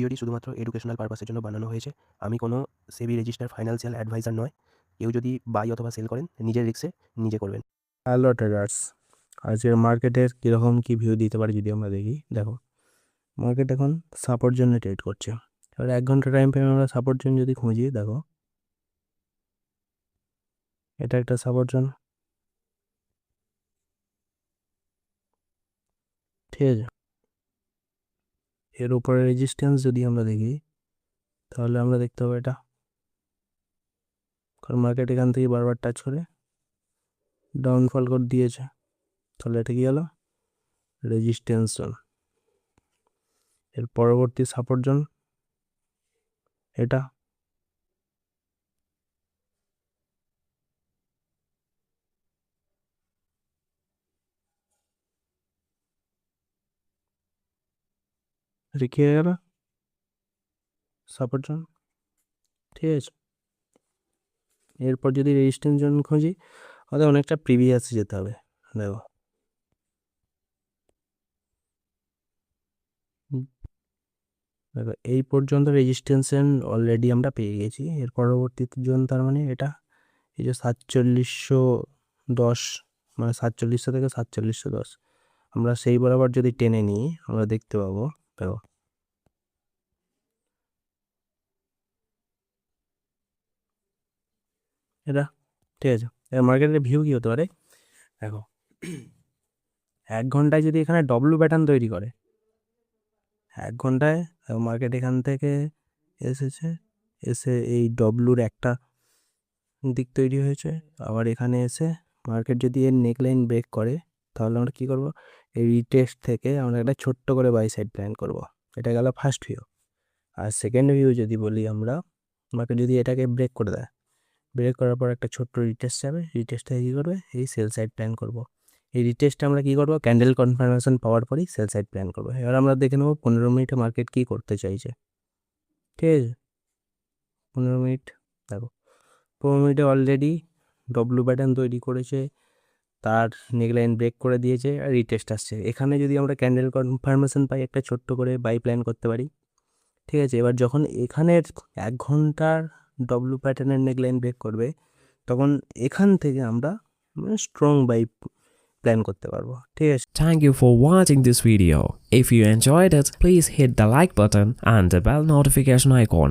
ভিডিওটি শুধুমাত্র এডুকেশনাল পারপাসের জন্য বানানো হয়েছে। আমি কোনো সেবি রেজিস্টার ফাইন্যান্সিয়াল অ্যাডভাইজার নয়। কেউ যদি বাই অথবা সেল করেন নিজের রিস্কে নিজে করবেন। হ্যালো ট্রেডার্স, আজকের মার্কেটের কীরকম কী ভিউ দিতে পারে যদি আমরা দেখি। দেখো, মার্কেট এখন সাপোর্ট জন্য ট্রেড করছে। এবার 1 ঘন্টা টাইম ফ্রেমে আমরা সাপোর্ট জোন যদি খুঁজি, দেখো এটা একটা সাপোর্ট জোন, ঠিক আছে। এর উপরে রেজিস্ট্যান্স যদি আমরা দেখি তাহলে আমরা দেখতে পাবো এটা, কারণ মার্কেট এখান থেকে বারবার টাচ করে ডাউনফল করে দিয়েছে, তাহলে এটা কি হলো রেজিস্ট্যান্স জোন। এর পরবর্তী সাপোর্ট জোন এটা, রেখে গেল সাপোর্ট জোন, ঠিক আছে। এরপর যদি রেজিস্ট্যান্স জোন খুঁজি আমাদের অনেকটা প্রিভিয়াসে যেতে হবে। দেখো দেখো এই পর্যন্ত রেজিস্ট্যান্স জোন অলরেডি আমরা পেয়ে গেছি। এর পরবর্তী জোন তার মানে এটা, এই যে 4710, মানে 4700 থেকে 4710, আমরা সেই বরাবর যদি টেনে নিই আমরা দেখতে পাবো, দেখো এটা, ঠিক আছে। এর মার্কেটের ভিউ কী হতে পারে দেখো, 1 ঘন্টায় যদি এখানে ডব্লু প্যাটার্ন তৈরি করে, 1 ঘন্টায় মার্কেট এখান থেকে এসেছে, এসে এই ডব্লুর একটা দিক তৈরি হয়েছে, আবার এখানে এসে মার্কেট যদি এর নেকলাইন ব্রেক করে তাহলে আমরা কী করব, এই রিটেস্ট থেকে আমরা একটা ছোট্ট করে বাই সাইড প্ল্যান করব। এটা গেল ফার্স্ট ভিউ। আর সেকেন্ড ভিউ যদি বলি আমরা, মার্কেট যদি এটাকে ব্রেক করে দেয়, ব্রেক করার পর একটা ছোট্ট রিটেস্ট যাবে, রিটেস্ট থেকে কী করবে, এই সেল সাইড প্ল্যান করব। এই রিটেস্টে আমরা কী করবো, ক্যান্ডেল কনফার্মেশন পাওয়ার পরই সেল সাইড প্ল্যান করবো। এবার আমরা দেখে নেবো 15 মিনিটে মার্কেট কী করতে চাইছে, ঠিক আছে। 15 মিনিট, দেখো 15 মিনিটে অলরেডি ডব্লু প্যাটার্ন তৈরি করেছে, তার নেকলাইন ব্রেক করে দিয়েছে, আর রিটেস্ট আসছে। এখানে যদি আমরা ক্যান্ডেল কনফার্মেশন পাই একটা ছোট্ট করে বাই প্ল্যান করতে পারি, ঠিক আছে। এবার যখন এখানের 1 ঘন্টার ডব্লু প্যাটার্নের নেকলাইন ব্রেক করবে তখন এখান থেকে আমরা স্ট্রং বাই প্ল্যান করতে পারবো, ঠিক আছে। Thank you for watching this video. If you enjoyed it, please hit the like button and the bell notification icon.